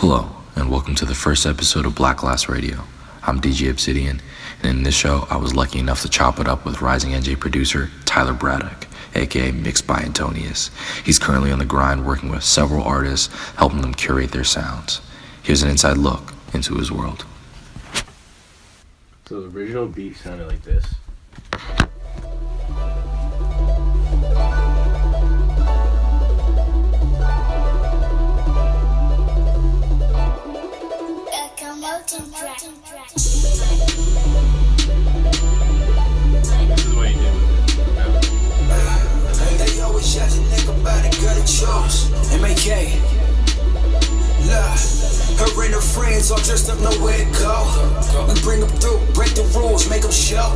Hello, and welcome to the first episode of Black Glass Radio. I'm DJ Obsidian, and in this show, I was lucky enough to chop it up with rising NJ producer Tyler Braddock, aka MixedbyAntonious. He's currently on the grind working with several artists, helping them curate their sounds. Here's an inside look into his world. So the original beat sounded like this. This is what he did with it. They always shot your nigga by the girl that chose. M.A.K. Her and her friends all dressed up, nowhere to go. We bring them through, break the rules, make them show.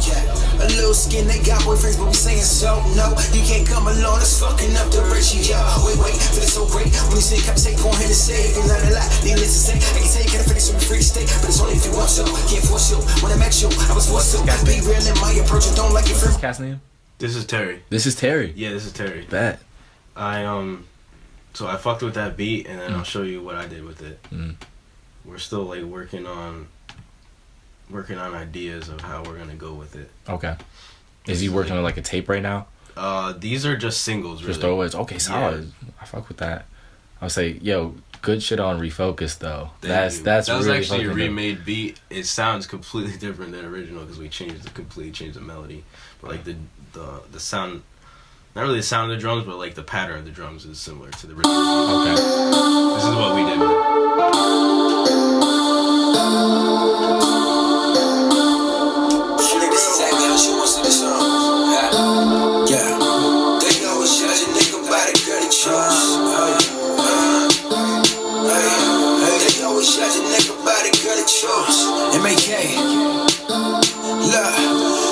A little skin, they got boyfriends, but we saying so. No, you can't come along, it's fucking up the ratio. Wait, feel it so great. When you say, come say, go ahead and say. If you learn a lot, needless to say. I can tell you can't finish with a free state, but it's only if you want to. Can't force you. When I met you, I was forced to. Be real in my approach, and don't like your friends. Cast name? This is Terry. This is Terry. Yeah, this is Terry. Bet. So I fucked with that beat, and then I'll show you what I did with it. We're still like working on ideas of how we're gonna go with it. Okay. Is he working on like a tape right now? These are just singles, really. Just throwaways. Okay, solid. Yeah. I fuck with that. I would say, yo, good shit on Refocus though. That That's was really actually a fucking remade beat. It sounds completely different than original because we completely changed the melody. But like the sound, not really the sound of the drums, but like the pattern of the drums is similar to the original. Okay. This is what we did with it. M.A.K.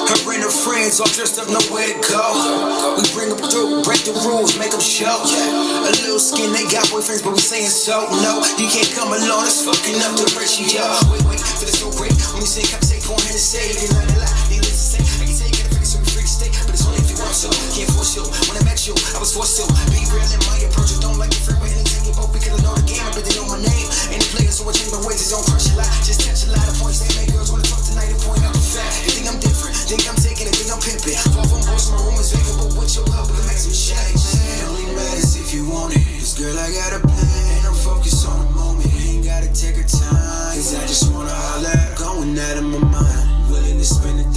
Her and her friends all dressed up, nowhere to go. We bring them through, break the rules, make them show. A little skin, they got boyfriends, but we saying so. No, you can't come along, it's fucking up the ratio. Wait, feel it so great. When you say, come say, go ahead and say. If you learn a lot, needless to say. I can tell you can't finish with a free state, but it's only if you want to. Can't force you. When I met you, I was forced to. Be real in my approach, and don't like your friend with anything you both because I know the game, I bet they know my name. Ain't the players who are changing my ways, it's don't crush a lot. Just touch a lot of points, they make girls wanna talk tonight and point out the fact. You think I'm different, think I'm taking it, think I'm pimping. Far from boss, my room is vacant, but with your help, we can make some change. It only matters if you want it. Cause girl, I got a plan, I'm focused on the moment. Ain't gotta take a time, cause I just wanna holler. Going out of my mind, willing to spend $1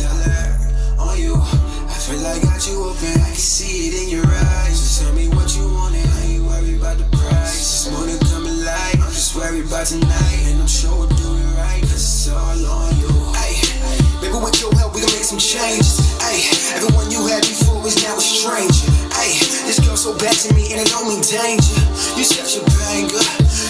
on you. I feel like I got you open, I can see it in your eyes. So tell me what you wanted, I ain't worried about the price. This morning coming light, I'm just worried about tonight. And I'm sure we'll do it right, cause it's all on you. Ay, baby, with your help, we can make some changes. Ay, everyone you had before is now a stranger. Ay, this girl so bad to me and it don't mean danger. You such a banger,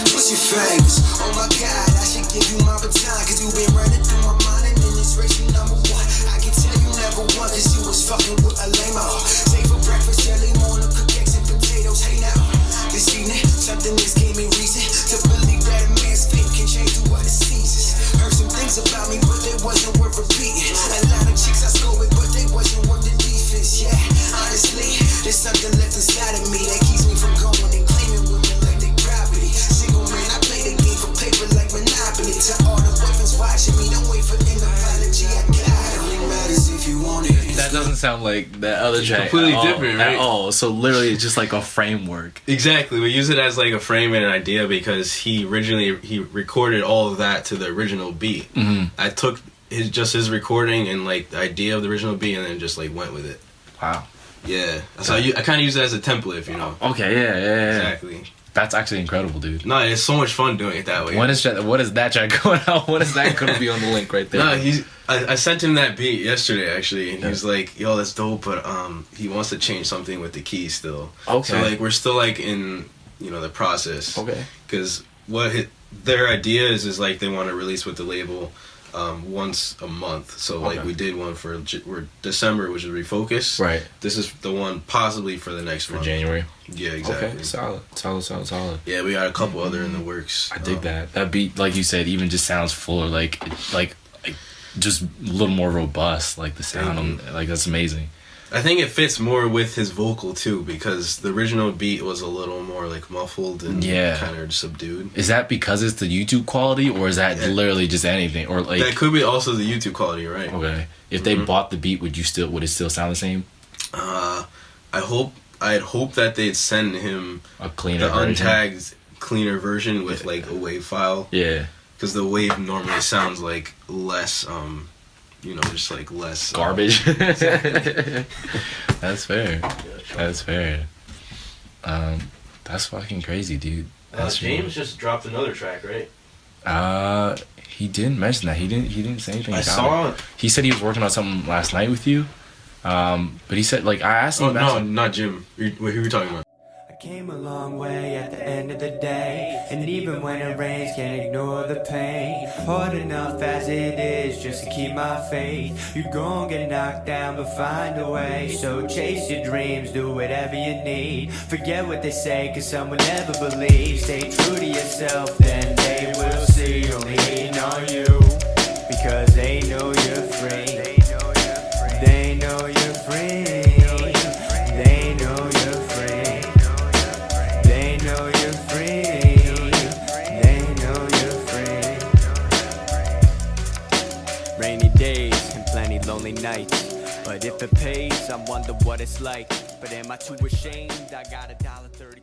twist your fingers. Oh my God, I should give you my baton, cause you been running through my mind. And in this race, you number one. I can tell you never won, cause you was fucking with a lame-o. Say for breakfast, early morning, cook eggs and potatoes. Hey now, this evening, something just gave me reason to believe that a man's fate can change through other seasons. Heard some things about me, but they wasn't worth repeating. A lot of chicks I scored with, but they wasn't worth the defense. Yeah, honestly, there's something left inside of me that keeps me from going and claiming women like they property. Single man, I play the game for paper like Monopoly. To all the boyfriends watching me, don't wait for an apology. I got it. Only matters if you want it. That doesn't sound like that other track. Completely different, right? At all. So literally, it's just like a framework. Exactly. We use it as like a frame and an idea because he recorded all of that to the original beat. I took his recording and like the idea of the original beat and then just like went with it. Wow. Yeah. So I kind of use it as a template, if you know. Okay. Yeah. Exactly. That's actually incredible, dude. No, it's so much fun doing it that way. What is that track going out? What is that going to be on the link right there? No, I sent him that beat yesterday actually, and he was like, "Yo, that's dope," but he wants to change something with the keys still. Okay. So like we're still like in the process. Okay. Because their idea is like they want to release with the label once a month. So like we did one for December, which is Refocus. Right. This is the one possibly for the next month. January. Yeah, exactly. Okay, solid. Yeah, we got a couple other in the works. I dig that. That beat, like you said, even just sounds fuller, like just a little more robust. Like the sound, like that's amazing. I think it fits more with his vocal too, because the original beat was a little more like muffled and kind of subdued. Is that because it's the YouTube quality, or is that literally just anything, or like that could be also the YouTube quality, right? Okay. If they bought the beat, would it still sound the same? I'd hope that they'd send him a cleaner untagged cleaner version with like a WAV file. Yeah. Because the WAV normally sounds like less just like less garbage. That's fair. That's fair. That's fucking crazy, dude. James just dropped another track, right? He didn't mention that. He didn't say anything. I saw it. He said he was working on something last night with you. But he said, like, I asked him. No, not Jim. Who were you talking about? Came a long way at the end of the day, and even when it rains, can't ignore the pain. Hard enough as it is just to keep my faith. You gon' get knocked down, but find a way. So chase your dreams, do whatever you need. Forget what they say, cause someone never believes. Stay true to yourself, then they will see. Only hating on you, because they know you're free. They know you're free. They know you're free. They know you're free. They know you're free. Rainy days and plenty lonely nights. But if it pays, I wonder what it's like. But am I too ashamed? I got $1.32.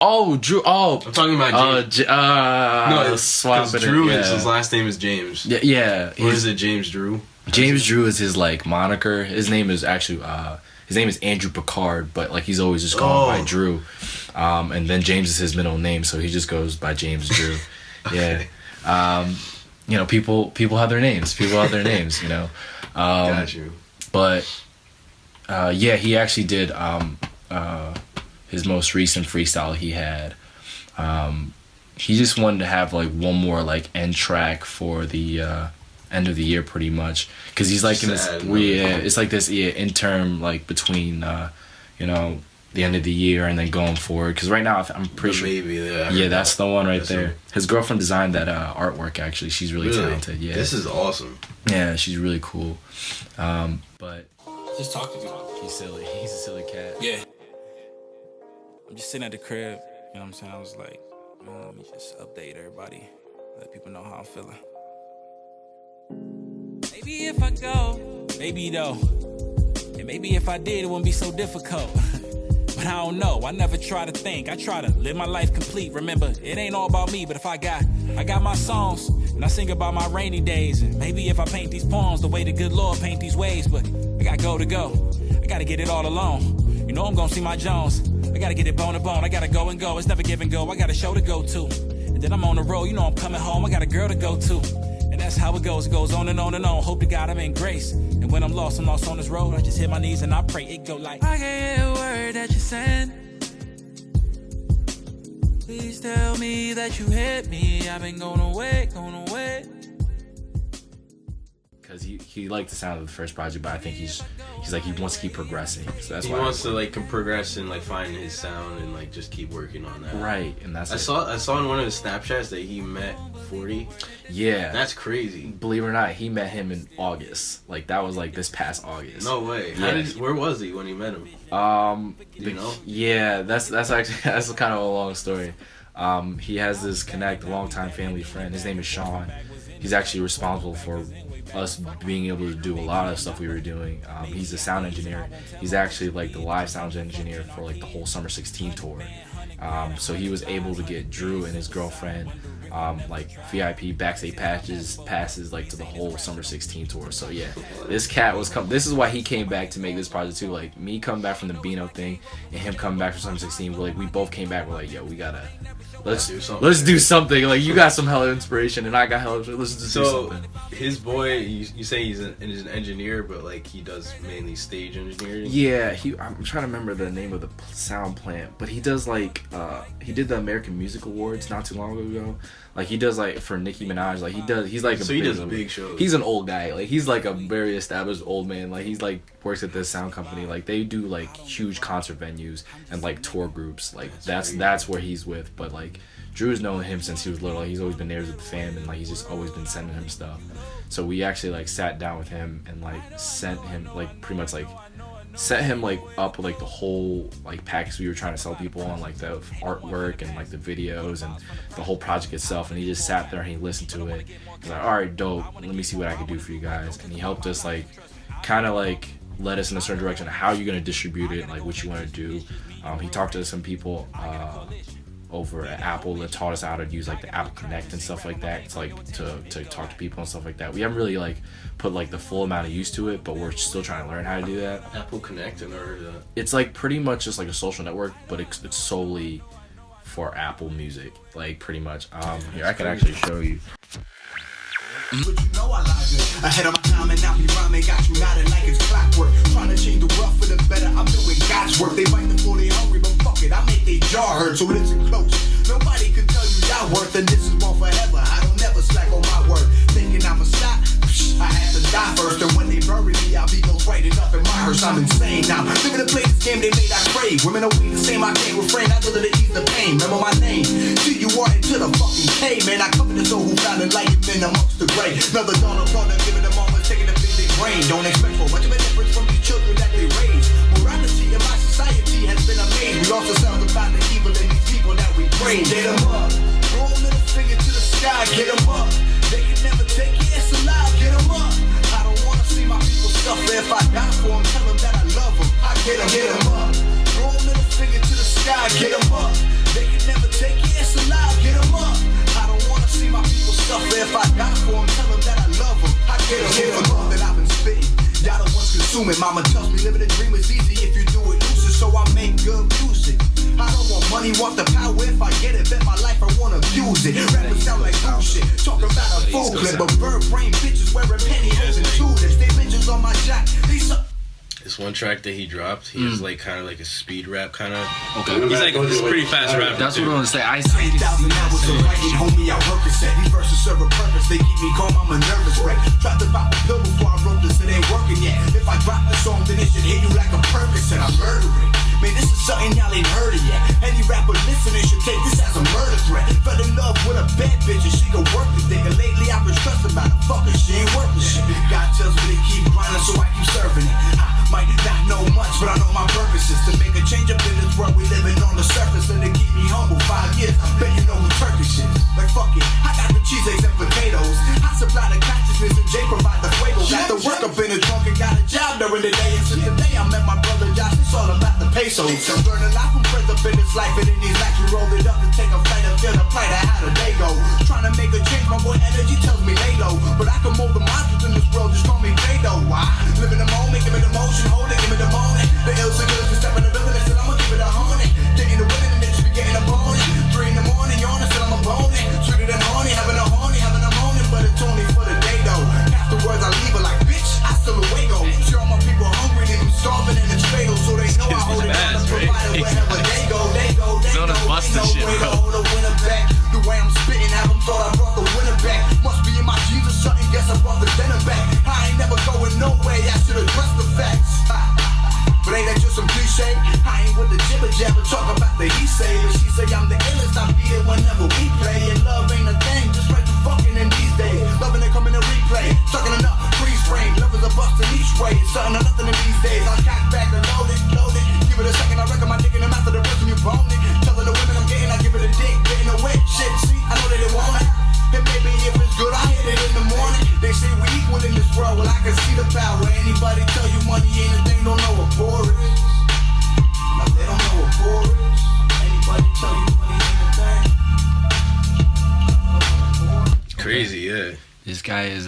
Oh, Drew. Oh, I'm talking about James. No, it's because Drew. His last name is James. Yeah. Or is it James Drew? James Drew is his like moniker. His name is actually his name is Andrew Picard, but like he's always just gone by Drew. And then James is his middle name, so he just goes by James Drew. Okay. Yeah. People have their names. Got you. But he actually did his most recent freestyle he had. He just wanted to have like one more like end track for the end of the year, pretty much, because he's like in this it's like this interim like between the end of the year and then going forward, because right now I'm pretty sure that's the one right there. His girlfriend designed that artwork, actually. She's really talented. Yeah, this is awesome. Yeah, she's really cool. But just talk to me. He's silly. He's a silly cat. Yeah, I'm just sitting at the crib, you know what I'm saying? I was like, let me just update everybody, let people know how I'm feeling. Maybe if I go, maybe though. And maybe if I did, it wouldn't be so difficult. But I don't know, I never try to think. I try to live my life complete. Remember, it ain't all about me, but if I got my songs, and I sing about my rainy days. And maybe if I paint these poems the way the good Lord paint these waves. But I gotta go to go. I gotta get it all alone. You know I'm gonna see my Jones. I gotta get it bone to bone. I gotta go and go. It's never give and go. I got a show to go to. And then I'm on the road. You know I'm coming home. I got a girl to go to. And that's how it goes. It goes on and on and on. Hope to God I'm in grace. And when I'm lost on this road. I just hit my knees and I pray. It go like, I can hear a word that you send. Please tell me that you hit me. I've been going away. Because he liked the sound of the first project, but I think he's like he wants to keep progressing. So that's he why wants to like progress and like find his sound and like just keep working on that. Right, and that's I saw in one of his Snapchats that he met 40. Yeah, that's crazy. Believe it or not, he met him in August. Like that was like this past August. No way. Yeah. Where was he when you met him? You know? Yeah, that's actually that's kind of a long story. He has this a longtime family friend. His name is Sean. He's actually responsible for us being able to do a lot of stuff we were doing. He's a sound engineer. He's actually like the live sound engineer for like the whole Summer 16 tour. So he was able to get Drew and his girlfriend like VIP backstage passes like to the whole Summer 16 tour. So yeah, this cat was this is why he came back to make this project too. Like me coming back from the Beano thing and him coming back from Summer 16, we both came back. We're like, yo, we gotta let's do something. Like you got some hella inspiration and I got hella. Let's just do something. His boy, you say he's an engineer, but like he does mainly stage engineering. Yeah, I'm trying to remember the name of the sound plant, but he does like he did the American Music Awards not too long ago. Like he does like for Nicki Minaj. Like he's like he does big shows. He's an old guy. Like he's like a very established old man. Like he's like works at this sound company. Like they do like huge concert venues and like tour groups. Like that's where he's with. But like Drew's known him since he was little. Like, he's always been there with the fam and like he's just always been sending him stuff. So we actually like sat down with him and like sent him like pretty much like set him like up with like the whole like package we were trying to sell people on, like the artwork and like the videos and the whole project itself, and he just sat there and he listened to it. He's like, all right, dope, let me see what I can do for you guys. And he helped us like kind of like led us in a certain direction of how you're going to distribute it and like what you want to do. He talked to some people over at Apple that taught us how to use like the Apple Connect and stuff like that. It's like to talk to people and stuff like that. We haven't really like put like the full amount of use to it, but we're still trying to learn how to do that. Apple Connect in order to... It's like pretty much just like a social network, but it's solely for Apple Music, like pretty much. Here, I can actually show you. But you know I like it. Ahead of my time and now we rhyming, got you nodding like it's clockwork. Trying to change the rough for the better, I'm doing God's work. They bite the floor, they hungry, but fuck it, I make they jaw hurt, so it isn't close. Nobody can tell you y'all worth, and this is wrong forever. I don't never slack on my word. Thinking I'ma stop, I had to die first. And when they bury me, I'll be ghost writing up in my hearse. I'm insane now. Living to play this game they made I crave. Women are weak, the same, I can't refrain. I do it to ease the pain. Remember my name. G-U-R into the fucking K, man. I come to the soul who found enlightenment amongst the gray. Another dollar corner, giving them moments, taking the big brain. Don't expect for much of a difference from these children that they raise. Morality in my society has been amazed. We lost ourselves about the evil in these people that we praise. Get them up. Throw a middle finger to the sky. Get them up. They can never take it, it's alive. Get them up. I don't wanna see my people suffer. If I die for them, tell them that I love them. I get them up. Throw a middle finger to the sky. Get them up. They can never take it, it's alive. Get them up. I don't wanna see my people suffer. If I die for them, tell them that I love them. I get them up. That I've been spitting. Y'all the ones consuming. Mama tells me living a dream is easy if you do it lucid. So I make good music. I don't want money, want the power. If I get it, bet my life I wanna abuse it. Rappers sound like bullshit. Talking about a full clip, but bird brain bitches wearing pantyhose and tulips. They bitches on my jack. This one track that he dropped, he is like kind of like a speed rap kind of. Okay. He's like this pretty fast rapper. That's what I'm gonna say. I 10,000 hours of writing, homie, I work a set. These verses serve a purpose. They keep me calm, I'm a nervous wreck. Tried to pop a pill before I wrote this, it ain't working yet. If I drop the song, then it should hit you like a Percocet. I'm murdering. Man, this is something y'all ain't heard of yet. Any rapper listening should take this as a murder threat. Fell in love with a bad bitch and she can work the dick. And lately I've been stressed about it. Fuck her, she ain't worth the shit. God tells me to keep grinding, so I keep serving it. I might not know much, but I know my purpose is to make a change up in this world we living on the surface. And to keep me humble 5 years, bet you know who Turkish is. Like fuck it, I got the cheese eggs and potatoes. I supply the consciousness and Jay provide the fuego. Got the work up in the trunk and got a job during the day. And since the day I met my brother Josh, it's all about the pesos. I'm learning a lot from friends up in this life, and in these nights we roll it up to take a flight and feel the plight of how the day go. Trying to make a change, my boy energy tells me lay low, but I can mold the monsters in this world, just call me Play-Doh. Why? Live in the moment, give me the motion, hold it, give me the moment. The ill signals can step in the building, and I'ma give it a honey. Getting the winning and then just be getting a bonus. 3 in the morning, yawning, still I'm a boning. Sweeter than honey, having a moaning, but it's only for the day though. Afterwards I leave her like, bitch, I still away go. Sure all my people hungry, they been starving and it's fatal, so they know I hold it down to provide it wherever they go. Hold the winner back. The way I'm spitting, have them thought I brought the winner back. Must be in my jeans or something, guess I brought the denim back. I ain't never going nowhere, I should address the facts. But ain't that just some cliche? I ain't with the jibber jabber, talk about the he say. But she say I'm the illest, I be it whenever we play. And love ain't a thing, just right to fucking in these days. Loving it coming to replay, sucking it up, freeze frame. Love is a bust in each way, it's something or nothing in these days. I cock back and load it. Give it a second, I reckon my dick in the mouth of the person you bone it. Telling the women I'm getting, I give it a dick, getting a wet shit. See, I know they want it. And maybe if it's good, I hit it in the morning. They say we equal in this world, well I can see the power. Anybody tell you money ain't a thing, don't know what poor is. No, they don't know what poor is. Anybody tell you money ain't a thing? Crazy, yeah. This guy is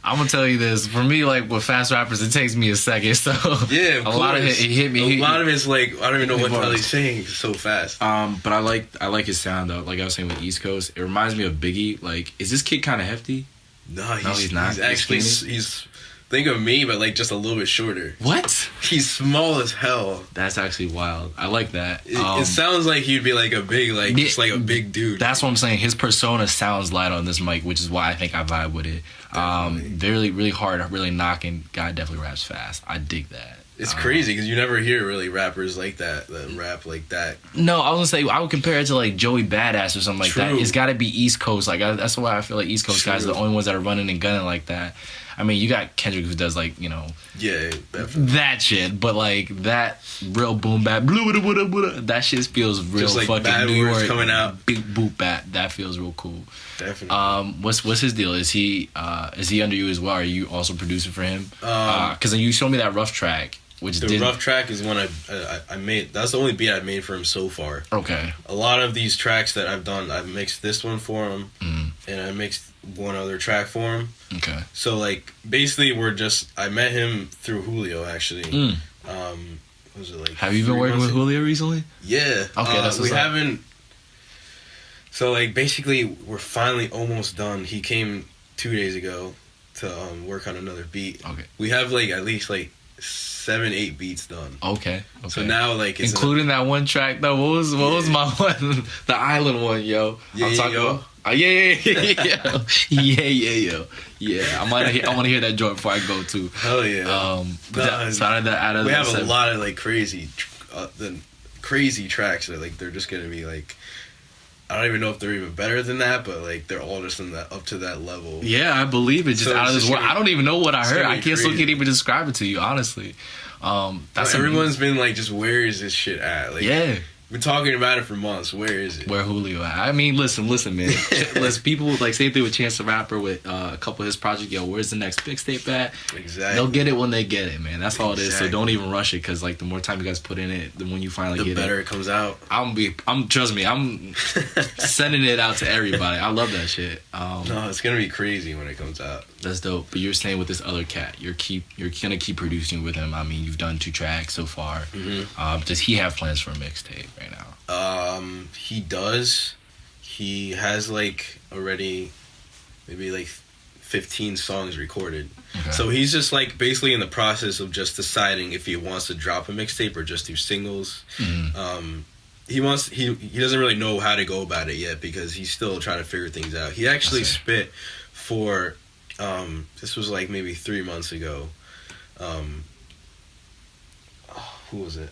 I'm gonna tell you this. For me, like with fast rappers, it takes me a second. So yeah, a lot of it hit me. A lot of it's like I don't even know what the hell he's saying so fast. But I like his sound though. Like I was saying with East Coast, it reminds me of Biggie. Like, is this kid kind of hefty? No, he's not. He's think of me, but like just a little bit shorter. What? He's small as hell. That's actually wild. I like that. It sounds like he'd be like a big, like just like a big dude. That's what I'm saying. His persona sounds light on this mic, which is why I think I vibe with it. Really, really hard, really knocking. Guy definitely raps fast. I dig that. It's crazy because you never hear really rappers like that rap like that. No, I was gonna say I would compare it to like Joey Badass or something like True. that. It's got to be East Coast. Like that's why I feel like East Coast guys are the only ones that are running and gunning like that. I mean, you got Kendrick who does like, you know, Yeah, definitely. that shit, but like that real boom bap, that shit feels real Just like fucking bad New words York coming out. big boop bap. That feels real cool. Definitely. What's his deal? Is he under you as well? Are you also producing for him? Because you showed me that rough track, which the rough track is one I made. That's the only beat I've made for him so far. Okay. A lot of these tracks that I've done, I've mixed this one for him, and I mixed one other track for him. Okay. So like basically, I met him through Julio actually. What was it like? Have you been working with Julio recently? Yeah. Okay, that's we what's up. haven't. So like basically, we're finally almost done. He came 2 days ago to work on another beat. Okay. We have like at least like 7-8 beats done. Okay. So now like it's including that one track though. What was my one? The island one, yo. Yeah, I'm talking yo. about. Yeah. I want to hear that joint before I go too. Hell yeah. We have a lot of like crazy tracks that like they're just gonna be like, I don't even know if they're even better than that, but like they're all just up to that level. Yeah, I believe it. Just So out of it's this just world. I don't even know what I heard. I crazy. can't even describe it to you, honestly. Everyone's been like, just where is this shit at? Like, yeah. Been talking about it for months. Where is it? Where Julio at? I mean, listen, man. Let's people like same thing with Chance the Rapper with a couple of his projects. Yo, where's the next mixtape at? Exactly. They'll get it when they get it, man. That's all it is. So Exactly. don't even rush it, because like the more time you guys put in it, the when you finally The get better it, it comes out. trust me, I'm sending it out to everybody. I love that shit. No, it's gonna be crazy when it comes out. That's dope. But you're saying with this other cat, you're gonna keep producing with him. I mean, you've done 2 tracks so far. Does he have plans for a mixtape right now? He does. He has like already maybe like 15 songs recorded. Okay. So he's just like basically in the process of just deciding if he wants to drop a mixtape or just do singles. He doesn't really know how to go about it yet because he's still trying to figure things out. He actually spit for this was like maybe 3 months ago. Who was it?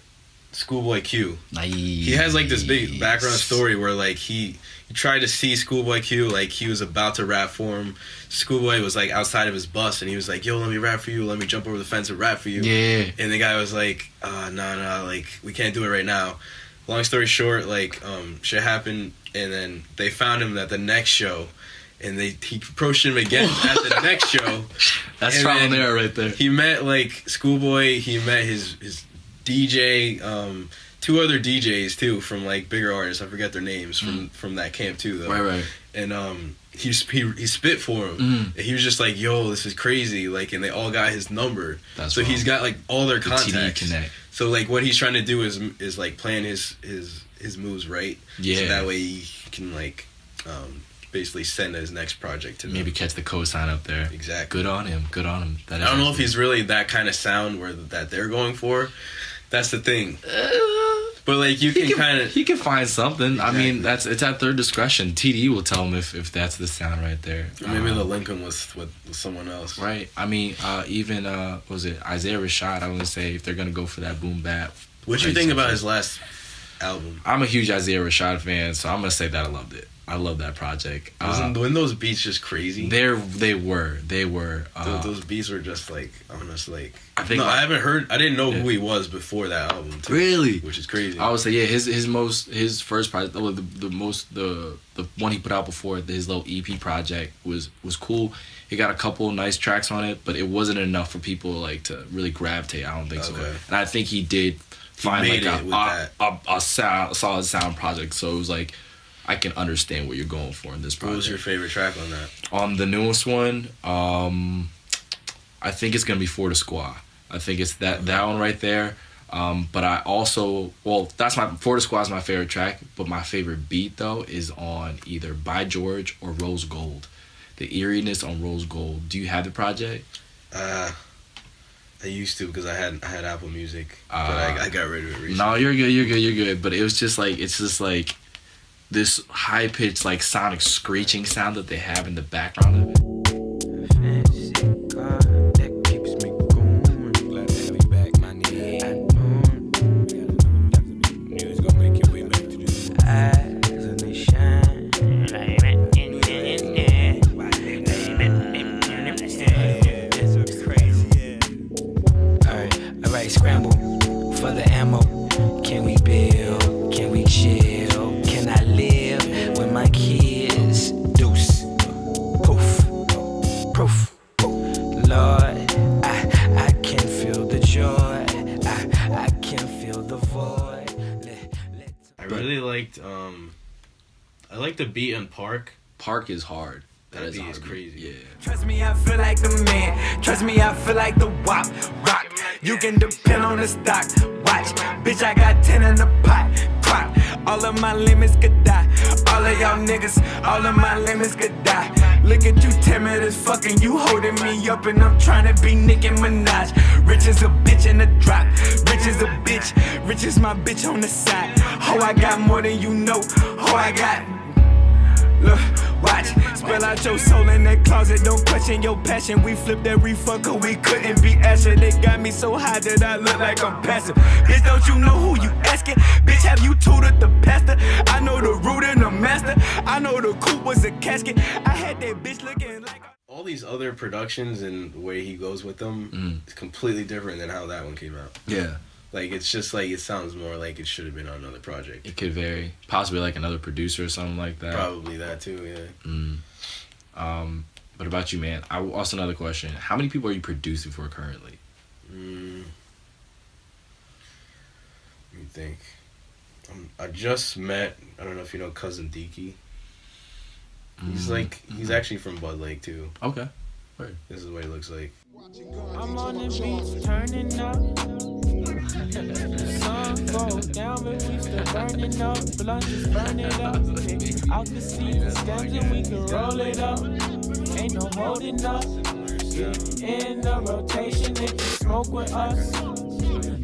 Schoolboy Q. Nice. He has like this big background story where like he tried to see Schoolboy Q, like he was about to rap for him. Schoolboy was like outside of his bus and he was like, yo, let me rap for you, let me jump over the fence and rap for you. Yeah. And the guy was like, no, like we can't do it right now. Long story short, like shit happened and then they found him at the next show and he approached him again at the next show. That's And trial and then error right there. He met like Schoolboy, he met his DJ, 2 other DJs too from like bigger artists. I forget their names from that camp too though. Right. And he spit for him. And he was just like, "Yo, this is crazy!" Like, and they all got his number. That's so wrong. he's got like all their contacts. TD connect. So like what he's trying to do is like plan his moves right. Yeah. So that way he can like basically send his next project to them. Maybe catch the cosign up there. Exactly. Good on him. That is I don't know if he's really that kind of sound that they're going for. That's the thing. But like you can kind of he can find something. Exactly. I mean, it's at their discretion. TD will tell him if that's the sound right there. Or maybe they'll link him with someone else. Right. I mean, even what was it Isaiah Rashad? I want to say if they're gonna go for that boom bap. What do you think about his last album? I'm a huge Isaiah Rashad fan, so I'm gonna say that I loved it. I love that project. Wasn't those beats just crazy? They were. Those beats were just like honest, like I think I haven't heard. I didn't know who he was before that album. Too, really, which is crazy. I would say his first project, the one he put out before his little EP project was cool. He got a couple nice tracks on it, but it wasn't enough for people like to really gravitate. I don't think so. And I think he did find like a solid sound project. So it was like, I can understand what you're going for in this project. What was your favorite track on that? On the newest one, I think it's gonna be For the Squad. I think it's that one right there. But I also, that's For the Squad is my favorite track. But my favorite beat though is on either By George or Rose Gold. The eeriness on Rose Gold. Do you have the project? I used to because I had Apple Music, but I got rid of it recently. No, you're good. But it was just like this high pitched like sonic screeching sound that they have in the background of it. I like the beat on Park. Park is hard. That beat is crazy. Yeah. Trust me, I feel like the man. Trust me, I feel like the wop. Rock. You can depend on the stock. Watch. Bitch, I got 10 in the pot. Crop. All of my limits could die. All of y'all niggas, all of my limits could die. Look at you timid as fucking. You holding me up and I'm trying to be Nicki Minaj. Rich as a bitch in the drop. Rich as a bitch. Rich as my bitch on the side. Oh, I got more than you know. Oh, I got... Look, watch, spill out your soul in that closet. Don't question your passion. We flipped every fucker, we couldn't be Asher. They got me so high that I look like I'm passive. Bitch, don't you know who you asking? Bitch, have you tutored the pastor? I know the root and the master. I know the coupe was a casket. I had that bitch looking like... All these other productions and the way he goes with them is completely different than how that one came out. Yeah. Like, it's just like, it sounds more like it should have been on another project. It could vary. Possibly like another producer or something like that. Probably that too, yeah. But about you, man, also another question. How many people are you producing for currently? Let me think. I just met, I don't know if you know Cousin Deaky. He's actually from Bud Lake too. Okay. Right. This is what he looks like. I'm on the beach turning up. The sun goes down, but we still burning up. Blunt is burning up. Pick out the seeds, stems, and we can roll it up. Ain't no holding up. Get in the rotation if you smoke with us.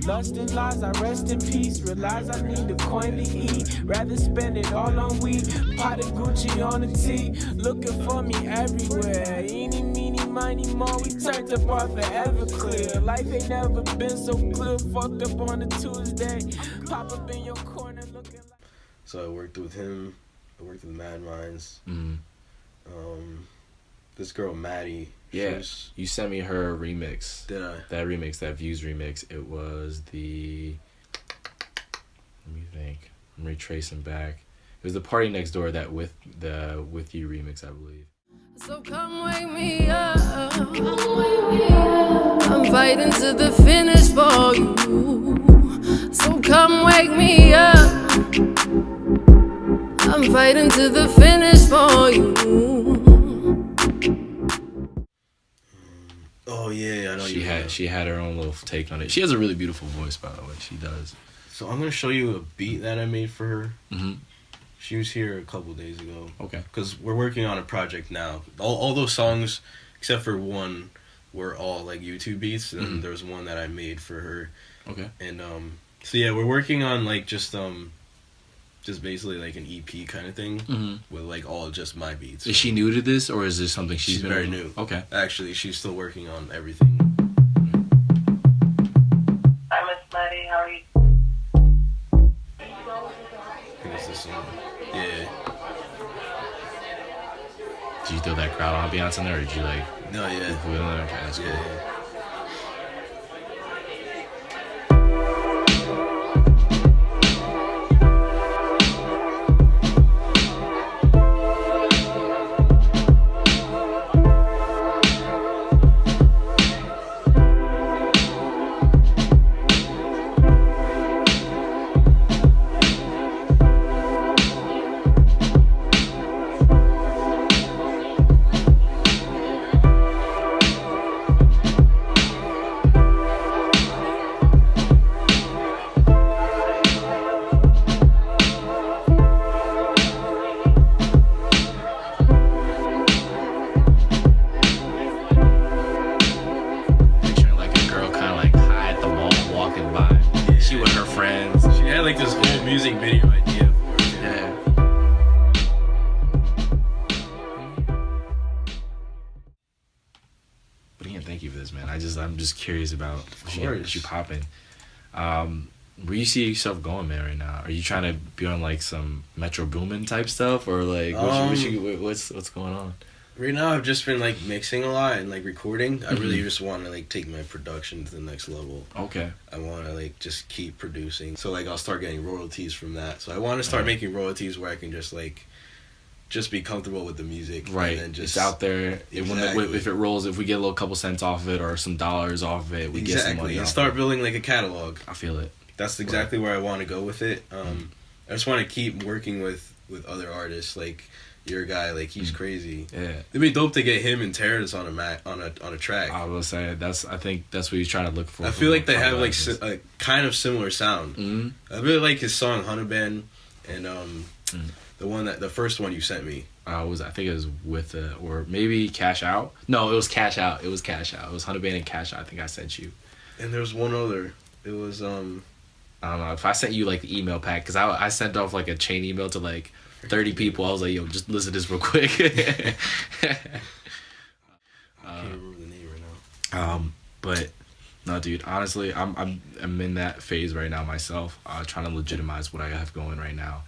Lust and lies, I rest in peace. Realize I need a coin to eat. Rather spend it all on weed. Pot of Gucci on the tee. Looking for me everywhere. Eeny, meeny, miny, mo. We turned up our forever clear. Life ain't never been so clear. Fucked up on a Tuesday. Pop up in your corner looking like... So I worked with him. I worked with Mad Minds. This girl, Maddie. Yeah, you sent me her remix. Did I? That remix, that Views remix. It was the... Let me think. I'm retracing back. It was the Party Next Door that With You remix, I believe. So come wake me up. I'm fighting to the finish for you. So come wake me up. I'm fighting to the finish for you. Oh yeah, I know. She had her own little take on it. She has a really beautiful voice, by the way. She does. So I'm gonna show you a beat that I made for her. She was here a couple days ago. Okay. Because we're working on a project now. All those songs, except for one, were all like YouTube beats, and there's one that I made for her. Okay. And so yeah, we're working on like just basically like an EP kind of thing with like all just my beats. Is she new to this, or is this something she's been very new? Okay. Actually, she's still working on everything. Hi, Miss Maddie. How are you? I think it's this one. Yeah. Did you throw that crowd ambiance in there, or did you like... No, yeah. Okay, that's cool. Yeah. I'm just curious about what you popping. Where you see yourself going, man, right now? Are you trying to be on like some Metro Boomin type stuff, or like what's going on? Right now, I've just been like mixing a lot and like recording. I really just want to like take my production to the next level. Okay. I want to like just keep producing, so like I'll start getting royalties from that. So I want to start making royalties where I can just like just be comfortable with the music, right? And then just it's out there. Exactly. If it rolls, if we get a little couple cents off of it or some dollars off of it, we get some money. And off start it. building like a catalog. I feel it. That's exactly where I want to go with it. I just want to keep working with other artists. Like your guy, like he's crazy. Yeah, it'd be dope to get him and Terrence on a track. I will say I think that's what he's trying to look for. I feel like they have like a kind of similar sound. Mm-hmm. I really like his song Hunter Band and the first one you sent me. I think it was with or maybe Cash Out. No, it was Cash Out. It was Hunter Band and Cash Out. I think I sent you. And there was one other. It was I don't know if I sent you like the email pack, because I sent off like a chain email to like 30 people. I was like, yo, just listen to this real quick. I can't remember the name right now. But no, dude, honestly, I'm in that phase right now myself, trying to legitimize what I have going right now.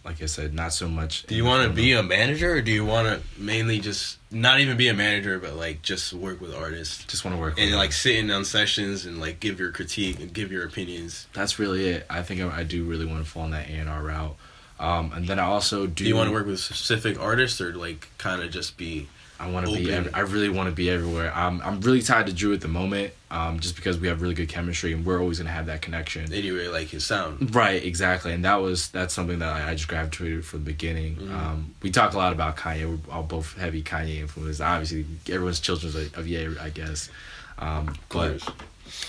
Like I said, not so much. Do you want to be a manager, or do you want to mainly just not even be a manager, but like just work with artists? Just want to work and with like artists. sit in on sessions and like give your critique and give your opinions. That's really it. I think I do really want to fall in that A&R route. And then I also do. Do you want to work with specific artists, or like kind of just be? I want to be. I really want to be everywhere. I'm really tied to Drew at the moment, just because we have really good chemistry and we're always gonna have that connection. And you really like his sound, right? Exactly, and that's something that I just gravitated from the beginning. Mm-hmm. We talk a lot about Kanye. We're all both heavy Kanye influenced. Obviously, everyone's children's of Ye, I guess. But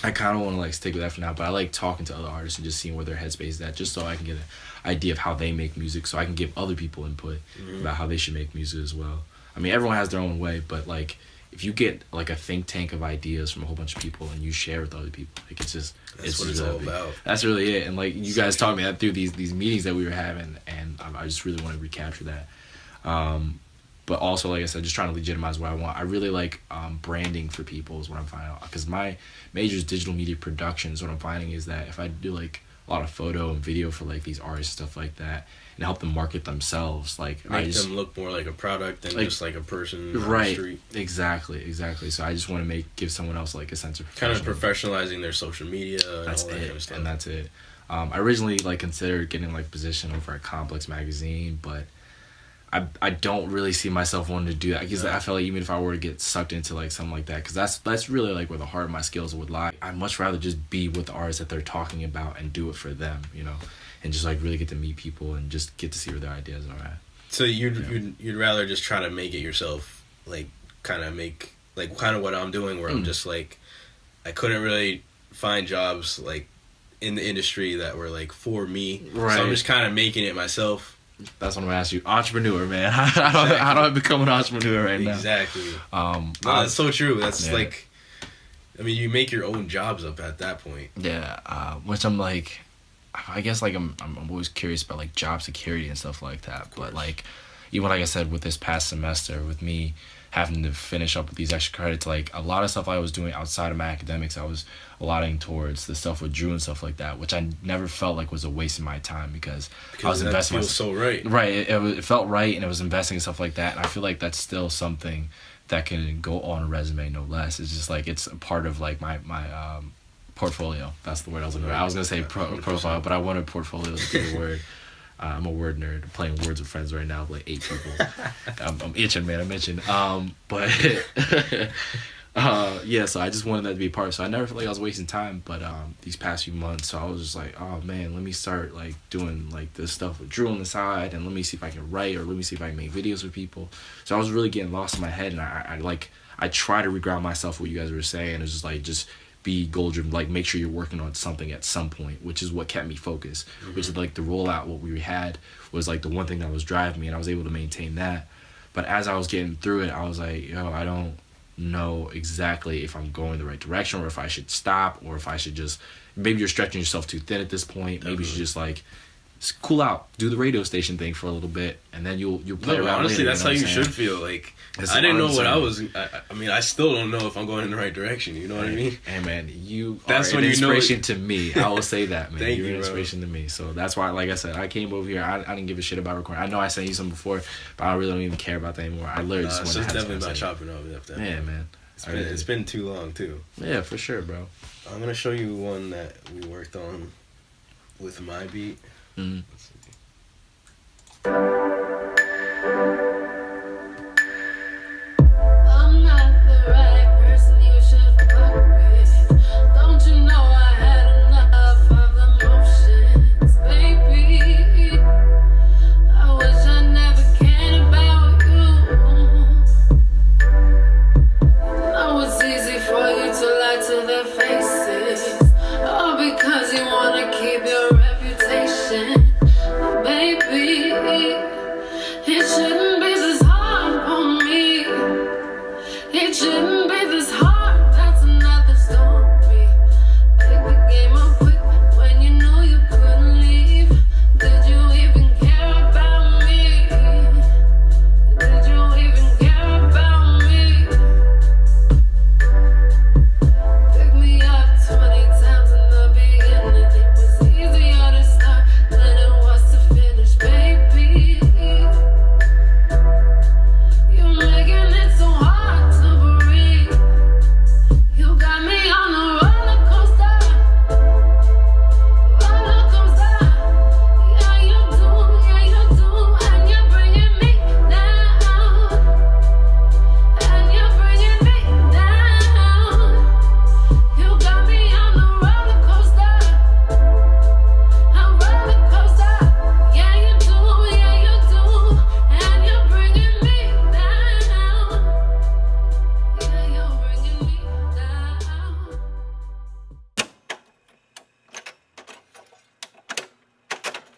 I kind of want to like stick with that for now. But I like talking to other artists and just seeing where their headspace is at, just so I can get an idea of how they make music, so I can give other people input about how they should make music as well. I mean, everyone has their own way, but like if you get like a think tank of ideas from a whole bunch of people and you share with other people, like it's what it's all about. That's really it. And like you guys taught me that through these meetings that we were having, and I just really want to recapture that. But also, like I said, just trying to legitimize what I want. I really like branding for people is what I'm finding out, because my major is digital media production. So what I'm finding is that if I do like a lot of photo and video for like these artists, stuff like that, and help them market themselves, like make them look more like a product than like, just like a person on the street. Exactly. So I just want to give someone else like a sense of kind of professionalizing their social media. And that's all that it, kind of stuff. and that's it. I originally like considered getting like a position over at Complex magazine, but I don't really see myself wanting to do that, because I feel like even if I were to get sucked into like something like that, because that's really like where the heart of my skills would lie. I'd much rather just be with the artists that they're talking about and do it for them, and just like really get to meet people and just get to see where their ideas are at. So you'd rather just try to make it yourself, like kind of what I'm doing, where I'm just like, I couldn't really find jobs like in the industry that were like for me, right? So I'm just kind of making it myself. That's what I'm gonna ask you. Entrepreneur, man. How do I become an entrepreneur right now? Exactly. That's so true. That's like, I mean, you make your own jobs up at that point. Yeah. Which I'm like, I guess like I'm always curious about like job security and stuff like that. But like, even like I said, with this past semester, with me having to finish up with these extra credits, like a lot of stuff I was doing outside of my academics, I was allotting towards the stuff with Drew and stuff like that, which I never felt like was a waste of my time, because I was investing. Feels so right. Right, it felt right, and it was investing in stuff like that, and I feel like that's still something that can go on a resume, no less. It's just like it's a part of like my portfolio. That's the word I was looking for. I was gonna say profile, but I wanted portfolio to be the word. I'm a word nerd. I'm playing Words with Friends right now with like 8 people. I'm itching, man. I'm itching. But yeah, so I just wanted that to be a part. So I never felt like I was wasting time. But these past few months, so I was just like, oh man, let me start like doing like this stuff with Drew on the side, and let me see if I can write, or let me see if I can make videos with people. So I was really getting lost in my head, and I try to reground myself what you guys were saying. It was just like be goal driven, like make sure you're working on something at some point, which is what kept me focused, which is like the rollout. What we had was like the one thing that was driving me, and I was able to maintain that. But as I was getting through it, I was like, yo, I don't know exactly if I'm going the right direction, or if I should stop, or if I should just, maybe you're stretching yourself too thin at this point. Maybe you should just like cool out, do the radio station thing for a little bit, and then you'll play around. Honestly, later, that's how you should feel. Like, I didn't know what I was. I mean, I still don't know if I'm going in the right direction. You know what I mean? Hey man, that's an inspiration to me. I will say that, man. Thank You're you, an inspiration to me. So that's why, like I said, I came over here. I didn't give a shit about recording. I know I sent you some before, but I really don't even care about that anymore. I literally just want to have definitely about chopping up. Yeah, man. It's been too long too. Yeah, for sure, bro. I'm gonna show you one that we worked on with my beat. Mm-hmm. Let's see. I'm not the right person you should fuck with. Don't you know I had enough of emotions, baby? shouldn't